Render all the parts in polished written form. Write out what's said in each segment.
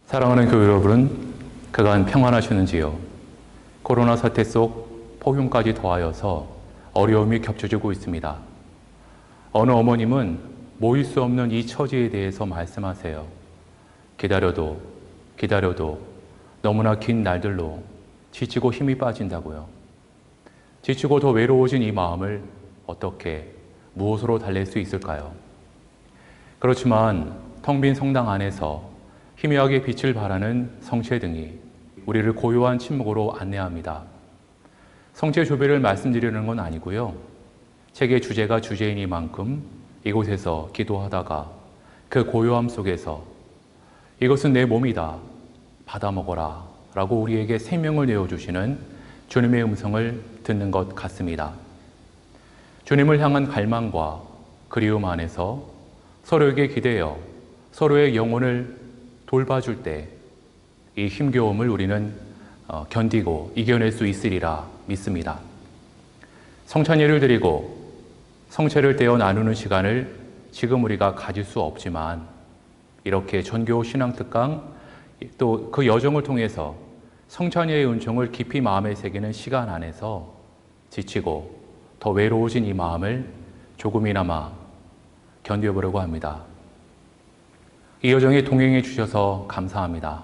사랑하는 교회 여러분, 그간 평안하시는지요? 코로나 사태 속 폭염까지 더하여서 어려움이 겹쳐지고 있습니다. 어느 어머님은 모일 수 없는 이 처지에 대해서 말씀하세요. 기다려도 너무나 긴 날들로 지치고 힘이 빠진다고요. 지치고 더 외로워진 이 마음을 어떻게, 무엇으로 달랠 수 있을까요? 그렇지만 텅 빈 성당 안에서 희미하게 빛을 발하는 성체등이 우리를 고요한 침묵으로 안내합니다. 성체 조배를 말씀드리는 건 아니고요. 책의 주제가 주제이니만큼 이곳에서 기도하다가 그 고요함 속에서 이것은 내 몸이다, 받아 먹어라 라고 우리에게 생명을 내어주시는 주님의 음성을 듣는 것 같습니다. 주님을 향한 갈망과 그리움 안에서 서로에게 기대어 서로의 영혼을 돌봐줄 때 이 힘겨움을 우리는 견디고 이겨낼 수 있으리라 믿습니다. 성찬예를 드리고 성체를 떼어 나누는 시간을 지금 우리가 가질 수 없지만 이렇게 전교 신앙특강 또 그 여정을 통해서 성찬예의 은총을 깊이 마음에 새기는 시간 안에서 지치고 더 외로워진 이 마음을 조금이나마 견뎌보려고 합니다. 이 여정에 동행해 주셔서 감사합니다.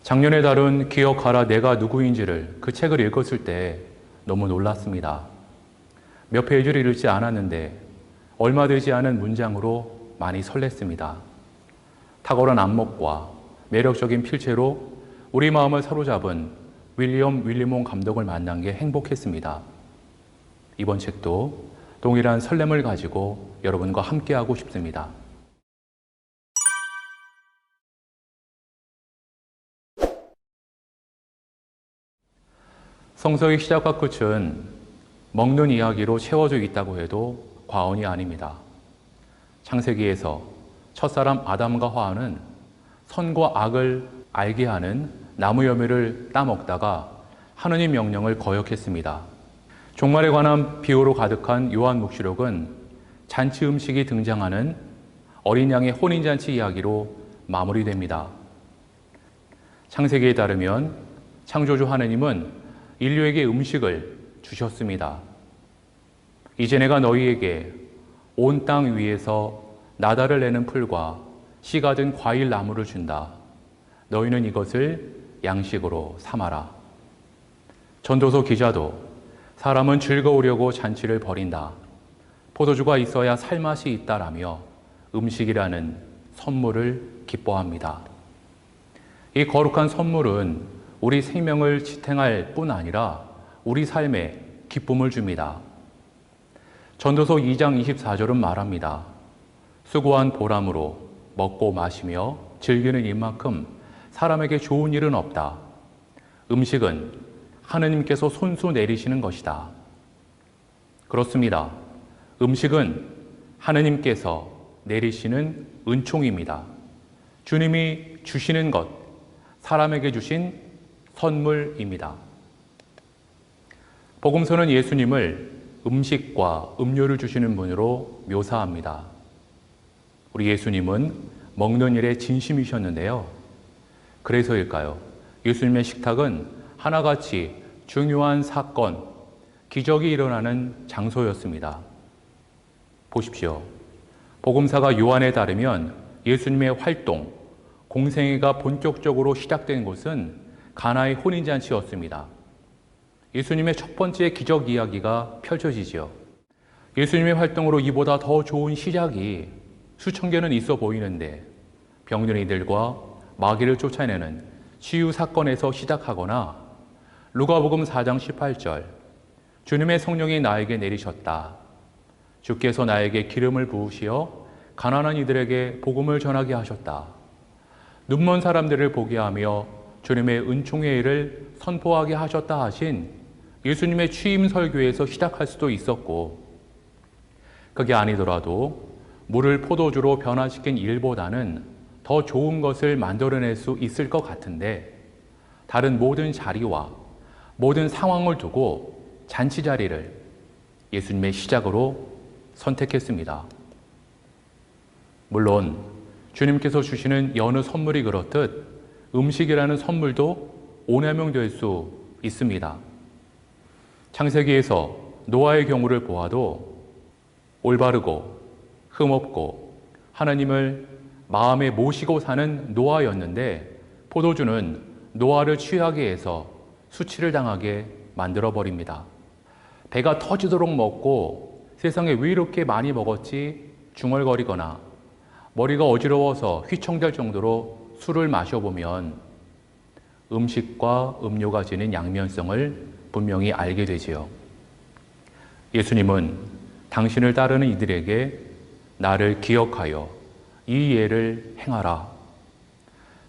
작년에 다룬 기억하라 내가 누구인지를 그 책을 읽었을 때 너무 놀랐습니다. 몇 페이지를 읽지 않았는데 얼마 되지 않은 문장으로 많이 설렜습니다. 탁월한 안목과 매력적인 필체로 우리 마음을 사로잡은 윌리엄 윌리몬 감독을 만난 게 행복했습니다. 이번 책도 동일한 설렘을 가지고 여러분과 함께하고 싶습니다. 성서의 시작과 끝은 먹는 이야기로 채워져 있다고 해도 과언이 아닙니다. 창세기에서 첫사람 아담과 화하는 선과 악을 알게 하는 나무 열매를 따먹다가 하느님 명령을 거역했습니다. 종말에 관한 비유로 가득한 요한묵시록은 잔치 음식이 등장하는 어린 양의 혼인잔치 이야기로 마무리됩니다. 창세기에 따르면 창조주 하느님은 인류에게 음식을 주셨습니다. 이제 내가 너희에게 온 땅 위에서 나달을 내는 풀과 씨가 든 과일 나무를 준다. 너희는 이것을 양식으로 삼아라. 전도서 기자도 사람은 즐거우려고 잔치를 벌인다. 포도주가 있어야 살맛이 있다라며 음식이라는 선물을 기뻐합니다. 이 거룩한 선물은 우리 생명을 지탱할 뿐 아니라 우리 삶에 기쁨을 줍니다. 전도서 2장 24절은 말합니다. 수고한 보람으로 먹고 마시며 즐기는 일만큼 사람에게 좋은 일은 없다. 음식은 하느님께서 손수 내리시는 것이다. 그렇습니다. 음식은 하느님께서 내리시는 은총입니다. 주님이 주시는 것, 사람에게 주신 선물입니다. 복음서는 예수님을 음식과 음료를 주시는 분으로 묘사합니다. 우리 예수님은 먹는 일에 진심이셨는데요. 그래서일까요? 예수님의 식탁은 하나같이 중요한 사건, 기적이 일어나는 장소였습니다. 보십시오. 복음사가 요한에 따르면 예수님의 활동, 공생애가 본격적으로 시작된 곳은 가나의 혼인잔치였습니다. 예수님의 첫 번째 기적 이야기가 펼쳐지죠. 예수님의 활동으로 이보다 더 좋은 시작이 수천 개는 있어 보이는데 병든 이들과 마귀를 쫓아내는 치유 사건에서 시작하거나 루가복음 4장 18절 주님의 성령이 나에게 내리셨다. 주께서 나에게 기름을 부으시어 가난한 이들에게 복음을 전하게 하셨다. 눈먼 사람들을 보게 하며 주님의 은총의 일을 선포하게 하셨다 하신 예수님의 취임 설교에서 시작할 수도 있었고 그게 아니더라도 물을 포도주로 변화시킨 일보다는 더 좋은 것을 만들어낼 수 있을 것 같은데 다른 모든 자리와 모든 상황을 두고 잔치 자리를 예수님의 시작으로 선택했습니다. 물론 주님께서 주시는 여느 선물이 그렇듯 음식이라는 선물도 오남용될 수 있습니다. 창세기에서 노아의 경우를 보아도 올바르고 흠없고 하나님을 마음에 모시고 사는 노아였는데 포도주는 노아를 취하게 해서 수치를 당하게 만들어버립니다. 배가 터지도록 먹고 세상에 왜 이렇게 많이 먹었지 중얼거리거나 머리가 어지러워서 휘청될 정도로 술을 마셔보면 음식과 음료가 지닌 양면성을 분명히 알게 되지요. 예수님은 당신을 따르는 이들에게 나를 기억하여 이 예를 행하라.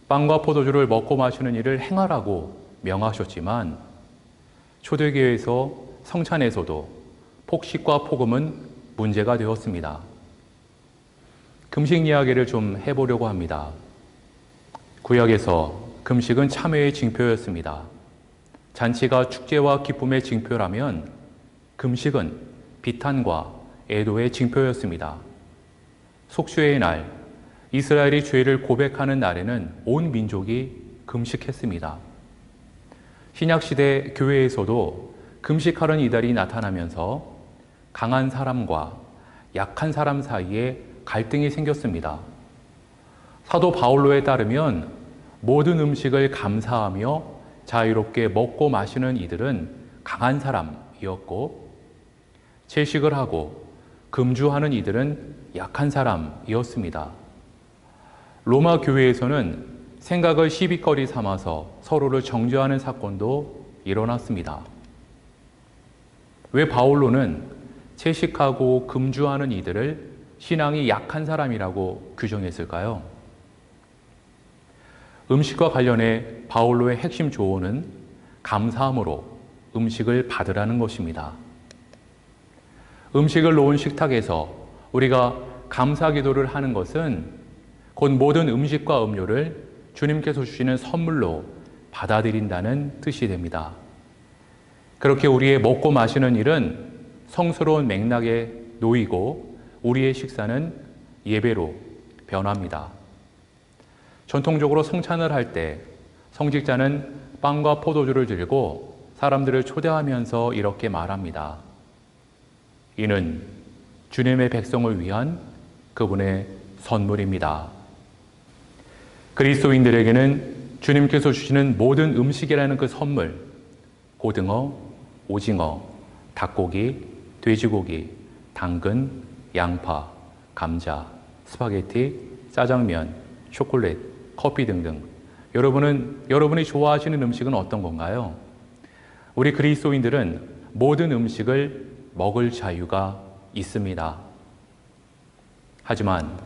빵과 포도주를 먹고 마시는 일을 행하라고 명하셨지만 초대교회에서 성찬에서도 폭식과 폭음은 문제가 되었습니다. 금식 이야기를 좀 해보려고 합니다. 구약에서 금식은 참회의 징표였습니다. 잔치가 축제와 기쁨의 징표라면 금식은 비탄과 애도의 징표였습니다. 속죄의 날, 이스라엘이 죄를 고백하는 날에는 온 민족이 금식했습니다. 신약시대 교회에서도 금식하는 이달이 나타나면서 강한 사람과 약한 사람 사이에 갈등이 생겼습니다. 사도 바울로에 따르면 모든 음식을 감사하며 자유롭게 먹고 마시는 이들은 강한 사람이었고 채식을 하고 금주하는 이들은 약한 사람이었습니다. 로마 교회에서는 생각을 시비거리 삼아서 서로를 정죄하는 사건도 일어났습니다. 왜 바울로는 채식하고 금주하는 이들을 신앙이 약한 사람이라고 규정했을까요? 음식과 관련해 바울로의 핵심 조언은 감사함으로 음식을 받으라는 것입니다. 음식을 놓은 식탁에서 우리가 감사 기도를 하는 것은 곧 모든 음식과 음료를 주님께서 주시는 선물로 받아들인다는 뜻이 됩니다. 그렇게 우리의 먹고 마시는 일은 성스러운 맥락에 놓이고 우리의 식사는 예배로 변합니다. 전통적으로 성찬을 할 때 성직자는 빵과 포도주를 들고 사람들을 초대하면서 이렇게 말합니다. 이는 주님의 백성을 위한 그분의 선물입니다. 그리스도인들에게는 주님께서 주시는 모든 음식이라는 그 선물, 고등어, 오징어, 닭고기, 돼지고기, 당근, 양파, 감자, 스파게티, 짜장면, 초콜릿, 커피 등등. 여러분이 좋아하시는 음식은 어떤 건가요? 우리 그리스도인들은 모든 음식을 먹을 자유가 있습니다. 하지만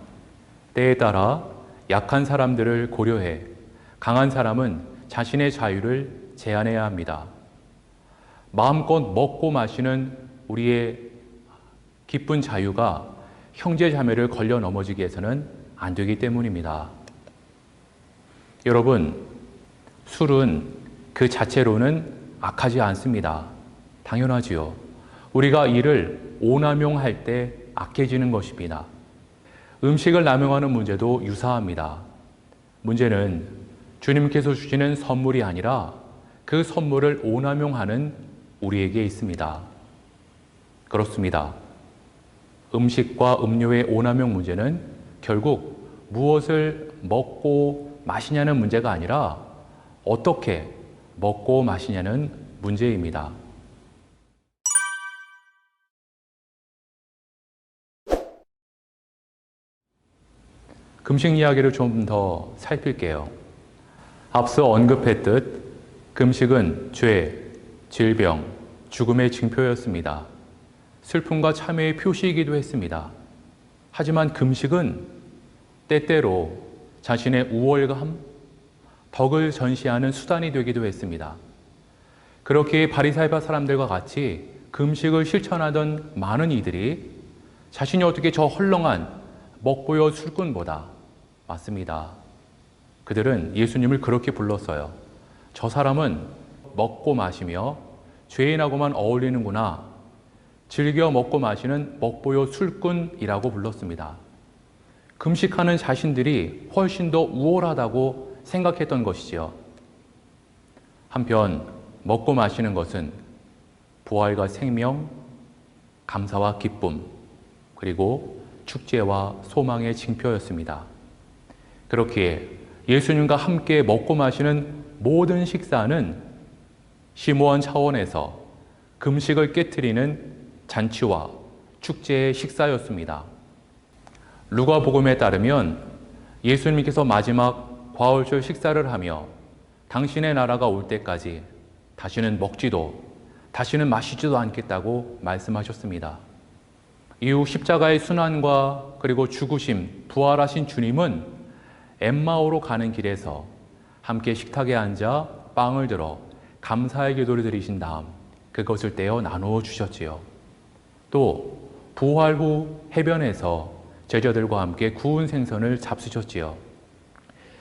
때에 따라 약한 사람들을 고려해 강한 사람은 자신의 자유를 제한해야 합니다. 마음껏 먹고 마시는 우리의 기쁜 자유가 형제 자매를 걸려 넘어지게 해서는 안 되기 때문입니다. 여러분, 술은 그 자체로는 악하지 않습니다. 당연하지요. 우리가 이를 오남용할 때 악해지는 것입니다. 음식을 남용하는 문제도 유사합니다. 문제는 주님께서 주시는 선물이 아니라 그 선물을 오남용하는 우리에게 있습니다. 그렇습니다. 음식과 음료의 오남용 문제는 결국 무엇을 먹고 마시냐는 문제가 아니라 어떻게 먹고 마시냐는 문제입니다. 금식 이야기를 좀 더 살필게요. 앞서 언급했듯 금식은 죄, 질병, 죽음의 징표였습니다. 슬픔과 참회의 표시이기도 했습니다. 하지만 금식은 때때로 자신의 우월감, 덕을 전시하는 수단이 되기도 했습니다. 그렇게 바리사이바 사람들과 같이 금식을 실천하던 많은 이들이 자신이 어떻게 저 헐렁한 먹보여 술꾼보다 맞습니다. 그들은 예수님을 그렇게 불렀어요. 저 사람은 먹고 마시며 죄인하고만 어울리는구나. 즐겨 먹고 마시는 먹보여 술꾼이라고 불렀습니다. 금식하는 자신들이 훨씬 더 우월하다고 생각했던 것이지요. 한편 먹고 마시는 것은 부활과 생명, 감사와 기쁨, 그리고 축제와 소망의 징표였습니다. 그렇기에 예수님과 함께 먹고 마시는 모든 식사는 심오한 차원에서 금식을 깨트리는 잔치와 축제의 식사였습니다. 루가복음에 따르면 예수님께서 마지막 과월절 식사를 하며 당신의 나라가 올 때까지 다시는 먹지도 다시는 마시지도 않겠다고 말씀하셨습니다. 이후 십자가의 순환과 그리고 죽으심, 부활하신 주님은 엠마오로 가는 길에서 함께 식탁에 앉아 빵을 들어 감사의 기도를 드리신 다음 그것을 떼어 나누어 주셨지요. 또 부활 후 해변에서 제자들과 함께 구운 생선을 잡수셨지요.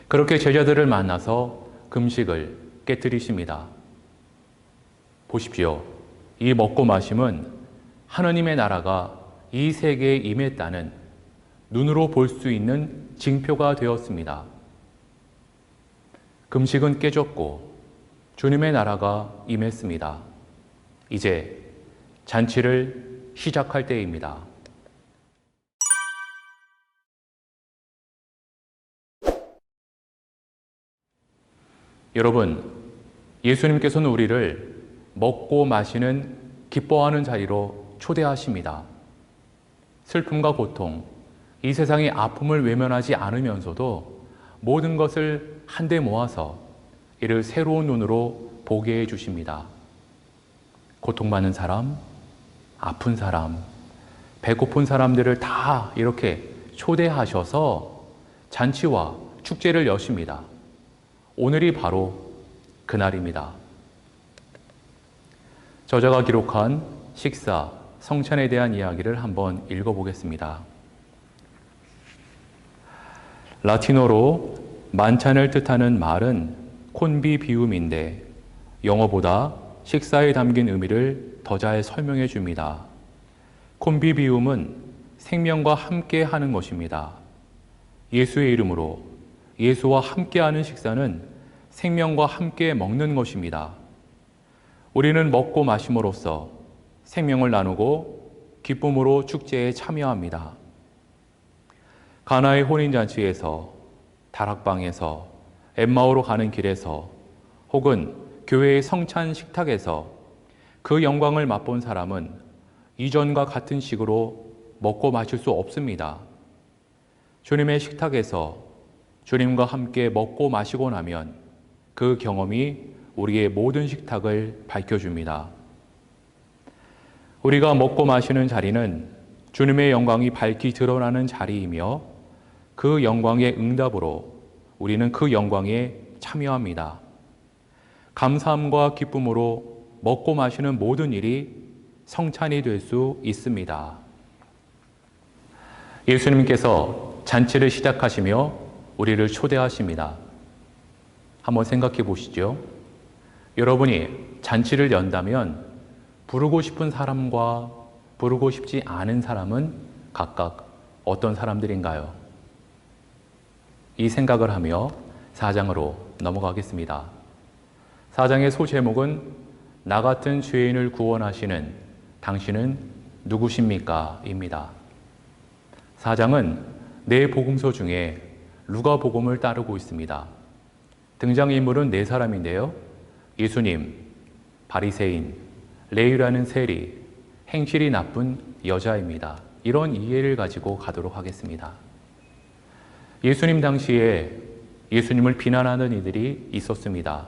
그렇게 제자들을 만나서 금식을 깨뜨리십니다. 보십시오. 이 먹고 마심은 하느님의 나라가 이 세계에 임했다는 눈으로 볼 수 있는 징표가 되었습니다. 금식은 깨졌고 주님의 나라가 임했습니다. 이제 잔치를 시작할 때입니다. 여러분, 예수님께서는 우리를 먹고 마시는 기뻐하는 자리로 초대하십니다. 슬픔과 고통, 이 세상의 아픔을 외면하지 않으면서도 모든 것을 한데 모아서 이를 새로운 눈으로 보게 해 주십니다. 고통받는 사람, 아픈 사람, 배고픈 사람들을 다 이렇게 초대하셔서 잔치와 축제를 여십니다. 오늘이 바로 그날입니다. 저자가 기록한 식사, 성찬에 대한 이야기를 한번 읽어보겠습니다. 라틴어로 만찬을 뜻하는 말은 콘비비움인데 영어보다 식사에 담긴 의미를 더 잘 설명해 줍니다. 콘비비움은 생명과 함께 하는 것입니다. 예수의 이름으로 예수와 함께하는 식사는 생명과 함께 먹는 것입니다. 우리는 먹고 마심으로써 생명을 나누고 기쁨으로 축제에 참여합니다. 가나의 혼인잔치에서, 다락방에서, 엠마오로 가는 길에서, 혹은 교회의 성찬 식탁에서 그 영광을 맛본 사람은 이전과 같은 식으로 먹고 마실 수 없습니다. 주님의 식탁에서 주님과 함께 먹고 마시고 나면 그 경험이 우리의 모든 식탁을 밝혀줍니다. 우리가 먹고 마시는 자리는 주님의 영광이 밝히 드러나는 자리이며 그 영광의 응답으로 우리는 그 영광에 참여합니다. 감사함과 기쁨으로 먹고 마시는 모든 일이 성찬이 될 수 있습니다. 예수님께서 잔치를 시작하시며 우리를 초대하십니다. 한번 생각해 보시죠. 여러분이 잔치를 연다면 부르고 싶은 사람과 부르고 싶지 않은 사람은 각각 어떤 사람들인가요? 이 생각을 하며 4장으로 넘어가겠습니다. 4장의 소제목은 나 같은 죄인을 구원하시는 당신은 누구십니까? 입니다. 4장은 네 복음서 중에 루가복음을 따르고 있습니다. 등장인물은 네 사람인데요. 예수님, 바리새인, 레위라는 세리, 행실이 나쁜 여자입니다. 이런 이해를 가지고 가도록 하겠습니다. 예수님 당시에 예수님을 비난하는 이들이 있었습니다.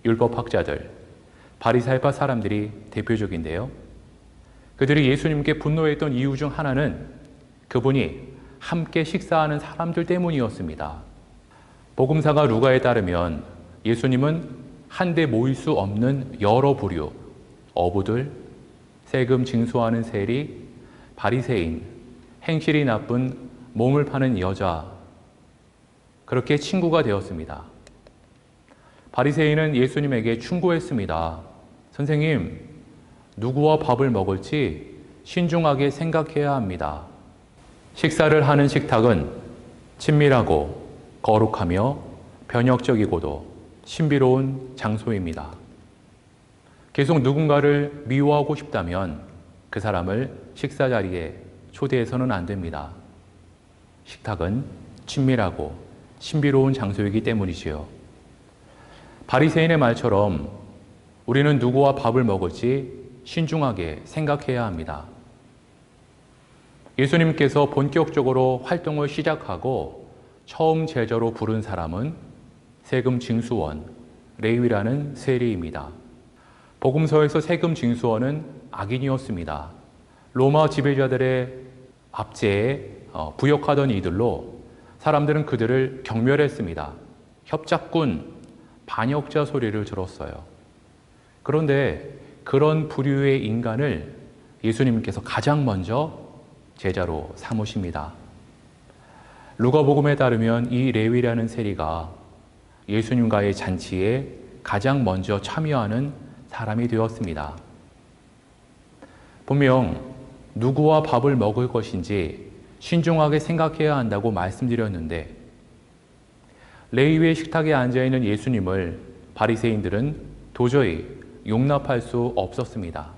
율법학자들, 바리사이파 사람들이 대표적인데요. 그들이 예수님께 분노했던 이유 중 하나는 그분이 함께 식사하는 사람들 때문이었습니다. 복음사가 루가에 따르면 예수님은 한데 모일 수 없는 여러 부류, 어부들, 세금 징수하는 세리, 바리새인, 행실이 나쁜 몸을 파는 여자, 그렇게 친구가 되었습니다. 바리새인은 예수님에게 충고했습니다. 선생님, 누구와 밥을 먹을지 신중하게 생각해야 합니다. 식사를 하는 식탁은 친밀하고 거룩하며 변혁적이고도 신비로운 장소입니다. 계속 누군가를 미워하고 싶다면 그 사람을 식사 자리에 초대해서는 안 됩니다. 식탁은 친밀하고 신비로운 장소이기 때문이지요. 바리새인의 말처럼 우리는 누구와 밥을 먹을지 신중하게 생각해야 합니다. 예수님께서 본격적으로 활동을 시작하고 처음 제자로 부른 사람은 세금 징수원 레위라는 세리입니다. 복음서에서 세금 징수원은 악인이었습니다. 로마 지배자들의 압제에 부역하던 이들로 사람들은 그들을 경멸했습니다. 협작군, 반역자 소리를 들었어요. 그런데 그런 부류의 인간을 예수님께서 가장 먼저 제자로 삼으십니다. 루가복음에 따르면 이 레위라는 세리가 예수님과의 잔치에 가장 먼저 참여하는 사람이 되었습니다. 분명 누구와 밥을 먹을 것인지 신중하게 생각해야 한다고 말씀드렸는데 레위의 식탁에 앉아있는 예수님을 바리새인들은 도저히 용납할 수 없었습니다.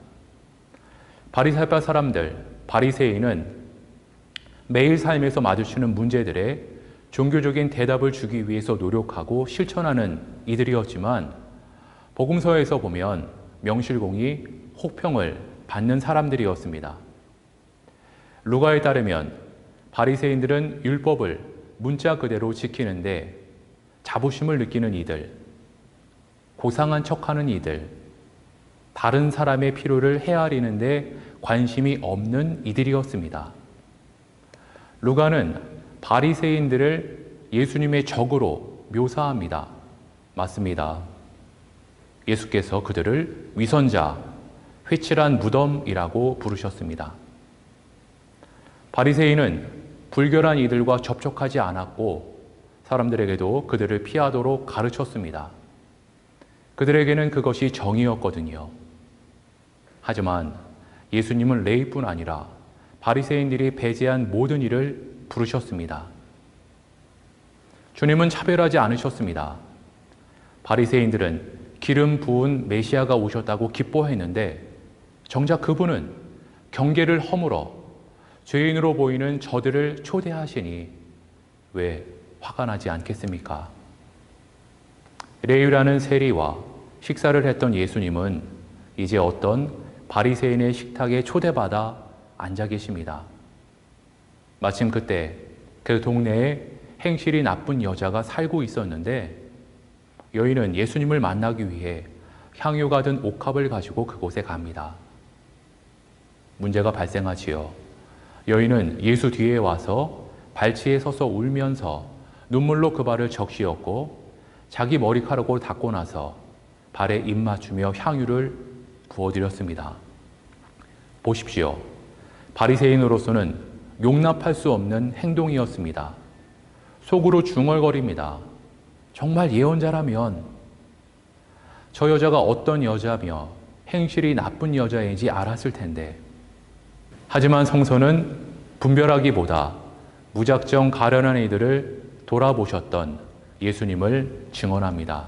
바리새파 사람들, 바리새인은 매일 삶에서 마주치는 문제들에 종교적인 대답을 주기 위해서 노력하고 실천하는 이들이었지만 복음서에서 보면 명실공히 혹평을 받는 사람들이었습니다. 루가에 따르면 바리새인들은 율법을 문자 그대로 지키는데 자부심을 느끼는 이들, 고상한 척하는 이들, 다른 사람의 필요를 헤아리는데 관심이 없는 이들이었습니다. 루가는 바리새인들을 예수님의 적으로 묘사합니다. 맞습니다. 예수께서 그들을 위선자, 회칠한 무덤이라고 부르셨습니다. 바리새인은 불결한 이들과 접촉하지 않았고 사람들에게도 그들을 피하도록 가르쳤습니다. 그들에게는 그것이 정의였거든요. 하지만 예수님은 레위뿐 아니라 바리새인들이 배제한 모든 일을 부르셨습니다. 주님은 차별하지 않으셨습니다. 바리새인들은 기름 부은 메시아가 오셨다고 기뻐했는데 정작 그분은 경계를 허물어 죄인으로 보이는 저들을 초대하시니 왜 화가 나지 않겠습니까? 레위라는 세리와 식사를 했던 예수님은 이제 어떤 바리새인의 식탁에 초대받아 앉아 계십니다. 마침 그때 그 동네에 행실이 나쁜 여자가 살고 있었는데 여인은 예수님을 만나기 위해 향유가 든 옥합을 가지고 그곳에 갑니다. 문제가 발생하지요. 여인은 예수 뒤에 와서 발치에 서서 울면서 눈물로 그 발을 적시었고 자기 머리카락으로 닦고 나서 발에 입 맞추며 향유를 부어드렸습니다. 보십시오. 바리새인으로서는 용납할 수 없는 행동이었습니다. 속으로 중얼거립니다. 정말 예언자라면 저 여자가 어떤 여자며 행실이 나쁜 여자인지 알았을 텐데. 하지만 성서는 분별하기보다 무작정 가련한 이들을 돌아보셨던 예수님을 증언합니다.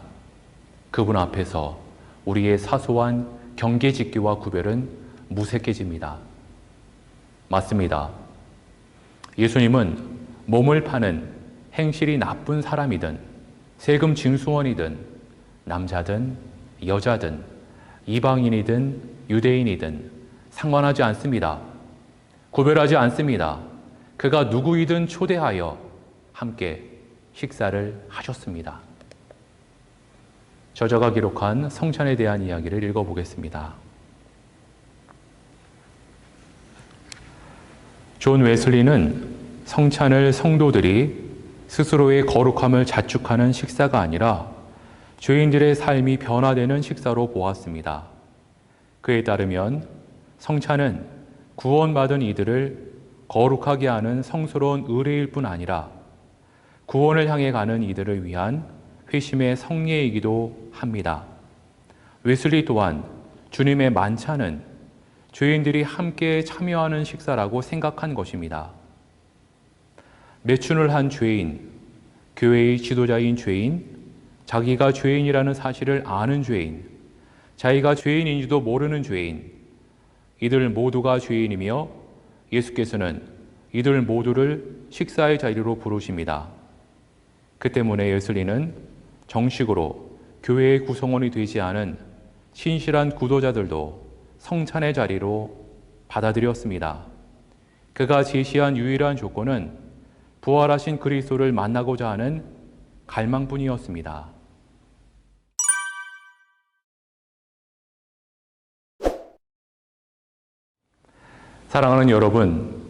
그분 앞에서 우리의 사소한 경계짓기와 구별은 무색해집니다. 맞습니다. 예수님은 몸을 파는 행실이 나쁜 사람이든 세금 징수원이든 남자든 여자든 이방인이든 유대인이든 상관하지 않습니다. 구별하지 않습니다. 그가 누구이든 초대하여 함께 식사를 하셨습니다. 저자가 기록한 성찬에 대한 이야기를 읽어보겠습니다. 존 웨슬리는 성찬을 성도들이 스스로의 거룩함을 자축하는 식사가 아니라 죄인들의 삶이 변화되는 식사로 보았습니다. 그에 따르면 성찬은 구원받은 이들을 거룩하게 하는 성스러운 의례일 뿐 아니라 구원을 향해 가는 이들을 위한 회심의 성례이기도 합니다. 웨슬리 또한 주님의 만찬은 죄인들이 함께 참여하는 식사라고 생각한 것입니다. 매춘을 한 죄인, 교회의 지도자인 죄인, 자기가 죄인이라는 사실을 아는 죄인, 자기가 죄인인지도 모르는 죄인, 이들 모두가 죄인이며 예수께서는 이들 모두를 식사의 자리로 부르십니다. 그 때문에 웨슬리는 정식으로 교회의 구성원이 되지 않은 신실한 구도자들도 성찬의 자리로 받아들였습니다. 그가 제시한 유일한 조건은 부활하신 그리스도를 만나고자 하는 갈망뿐이었습니다. 사랑하는 여러분,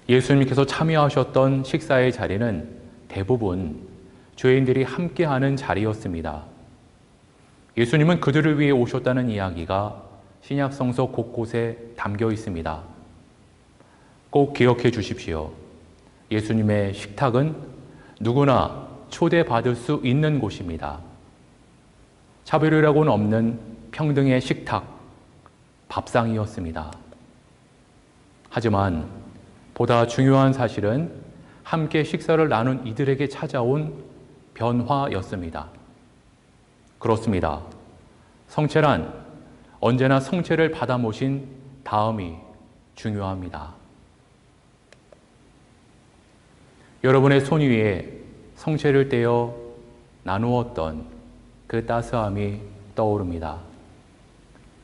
예수님께서 참여하셨던 식사의 자리는 대부분 죄인들이 함께하는 자리였습니다. 예수님은 그들을 위해 오셨다는 이야기가 신약 성서 곳곳에 담겨 있습니다. 꼭 기억해 주십시오. 예수님의 식탁은 누구나 초대받을 수 있는 곳입니다. 차별이라고는 없는 평등의 식탁, 밥상이었습니다. 하지만 보다 중요한 사실은 함께 식사를 나눈 이들에게 찾아온 변화였습니다. 그렇습니다. 성체란 언제나 성체를 받아 모신 다음이 중요합니다. 여러분의 손 위에 성체를 떼어 나누었던 그 따스함이 떠오릅니다.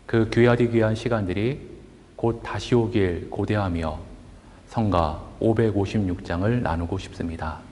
그 귀하디 귀한 시간들이 곧 다시 오길 고대하며 성가 556장을 나누고 싶습니다.